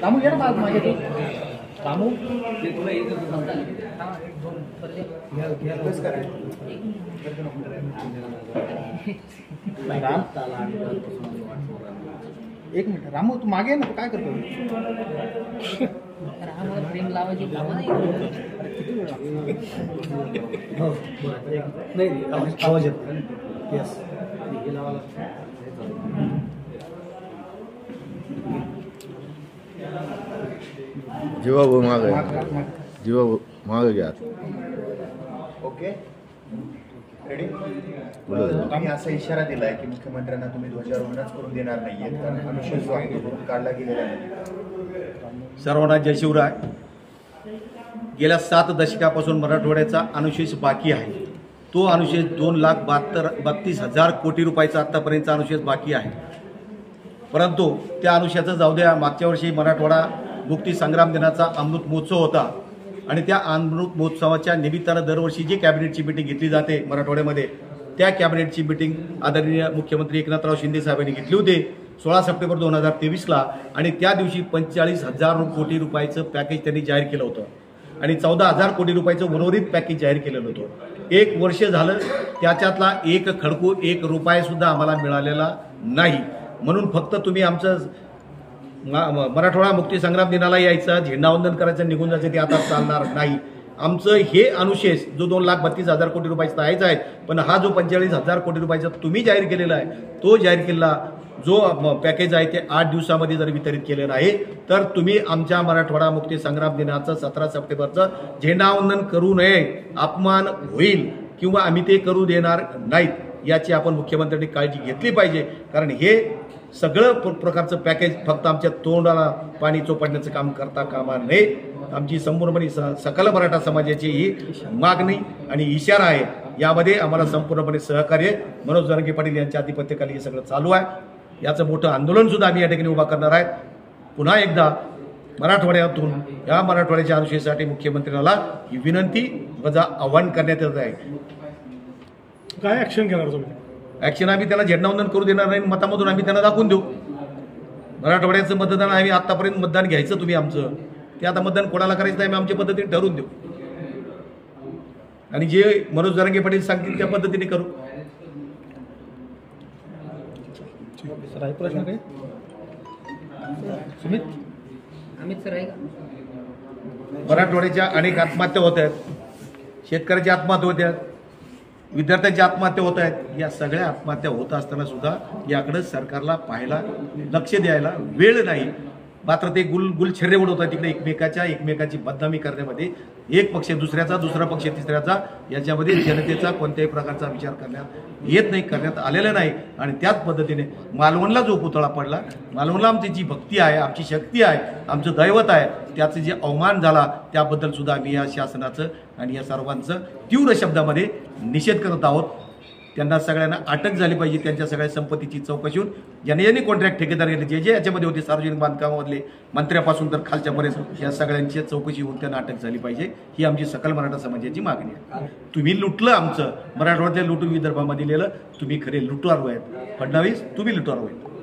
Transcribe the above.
रामू ये ना बाग माझे तो रामू राम एक मिनिट रामू तू मागे आहे ना, तू काय करतो? रामाला प्रेम लावायची कामं नाही. नाही आवाज येतो. येस जीवा भाऊ मागे, जीवा भाऊ मागे घ्या. Okay ready. तुम्ही असा इशारा दिलाय की मुख्यमंत्र्यांना तुम्ही ध्वजारोहणच करून देणार नाहीये, कारण अनुशेष जो आहे तो करून काढला गेलेला नाही. सर्वांना जय शिवराय. गेल्या 7 दशकापासून मराठवाड्याचा अनुशेष बाकी आहे. तो अनुशेष 2,32,000 कोटी रुपयाचा आत्तापर्यंतचा अनुशेष बाकी आहे. परंतु त्या अनुशेषाचं जाऊ द्या. मागच्या वर्षी मराठवाडा मुक्ती संग्राम दिनाचा अमृत महोत्सव होता आणि त्या अमृत महोत्सवाच्या निमित्तानं दरवर्षी जी कॅबिनेटची मिटिंग घेतली जाते मराठवाड्यामध्ये, त्या कॅबिनेटची मिटिंग आदरणीय मुख्यमंत्री एकनाथराव शिंदे साहेबांनी घेतली होती 16 सप्टेंबर 2023ला आणि त्या दिवशी 45,000 कोटी रुपयाचं पॅकेज त्यांनी जाहीर केलं होतं आणि 14,000 कोटी रुपयाचं उर्वरित पॅकेज जाहीर केलेलं होतं. 1 वर्ष झालं, त्याच्यातला एक खडकू 1 रुपयासुद्धा आम्हाला मिळालेला नाही. म्हणून फक्त तुम्ही आमचं मराठवाडा मुक्ती संग्राम दिनाला यायचं, झेंडावंदन करायचं, निघून जायचं, ते आता चालणार नाही. आमचं हे अनुशेष जो 2,32,000 कोटी रुपयाचा यायचा आहे, पण हा जो 45,000 कोटी रुपयाचा तुम्ही जाहीर केलेला आहे, तो जाहीर केलेला जो पॅकेज आहे ते 8 दिवसामध्ये जर वितरित केलेलं आहे, तर तुम्ही आमच्या मराठवाडा मुक्ती संग्राम दिनाचं 17 सप्टेंबरचं झेंडावंदन करू नये. अपमान होईल किंवा आम्ही ते करू देणार नाहीत, याची आपण मुख्यमंत्र्यांनी काळजी घेतली पाहिजे. कारण हे सगळं प्रकारचं पॅकेज फक्त आमच्या तोंडाला पाणी चोपडण्याचं काम करता कामा नये. आमची संपूर्णपणे सकल मराठा समाजाची ही मागणी आणि इशारा आहे. यामध्ये आम्हाला संपूर्णपणे सहकार्य मनोज जरांगे पाटील यांच्या आधिपत्याखाली हे सगळं चालू आहे. याचं मोठं आंदोलन सुद्धा आम्ही या ठिकाणी उभा करणार आहे. पुन्हा एकदा मराठवाड्यातून या मराठवाड्याच्या अनुशेषासाठी मुख्यमंत्र्यांना ही विनंती वजा आव्हान करण्यात येत आहे. काय ऍक्शन घेणार तुम्ही? ऍक्शन आम्ही त्याला झेंडावंदन करू देणार नाही. मतामधून आम्ही त्यांना दाखवून देऊ. मराठवाड्याचं मतदान आम्ही आतापर्यंत मतदान घ्यायचं तुम्ही आमचं, ते आता मतदान कोणाला करायचं आम्ही आमच्या पद्धतीने ठरवून देऊ आणि जे मनोज जरांगे पाटील सांगतील त्या पद्धतीने करू. सर प्रश्न काय सुमित अमित सर आहे का? मराठवाड्याच्या अनेक आत्महत्या होत आहेत, शेतकऱ्याच्या आत्महत्या होत आहेत, विद्यार्थ्यांच्या आत्महत्या होत आहेत. या सगळ्या आत्महत्या होत असताना सुद्धा याकडे सरकारला पाहायला, लक्ष द्यायला वेळ नाही. मात्र ते गुलछर्रे उडवतात तिकडे एकमेकाची बदनामी करण्यामध्ये. एक पक्ष दुसऱ्याचा, दुसरा पक्ष तिसऱ्याचा, याच्यामध्ये जनतेचा कोणत्याही प्रकारचा विचार करण्यात येत नाही, करण्यात आलेला नाही. आणि त्याच पद्धतीने मालवणला जो पुतळा पडला, मालवणला आमची जी भक्ती आहे, आमची शक्ती आहे, आमचं दैवत आहे, त्याचं जे अवमान झाला त्याबद्दल सुद्धा आम्ही या शासनाचं आणि या सर्वांचं तीव्र शब्दामध्ये निषेध करत आहोत. त्यांना सगळ्यांना अटक झाली पाहिजे. त्यांच्या सगळ्या संपत्तीची चौकशी होऊन ज्यांनी कॉन्ट्रॅक्ट ठेकेदार घेतले, जे याच्यामध्ये होते सार्वजनिक बांधकामामधले मंत्र्यापासून तर खालच्यापर्यंत, या सगळ्यांची चौकशी होऊन त्यांना अटक झाली पाहिजे. ही आमची सकल मराठा समाजाची मागणी आहे. तुम्ही लुटलं आमचं मराठवाड्यातल्या लुटून विदर्भामध्ये लिहिलं. तुम्ही खरे लुटारू आहेत फडणवीस, तुम्ही लुटारू आहेत.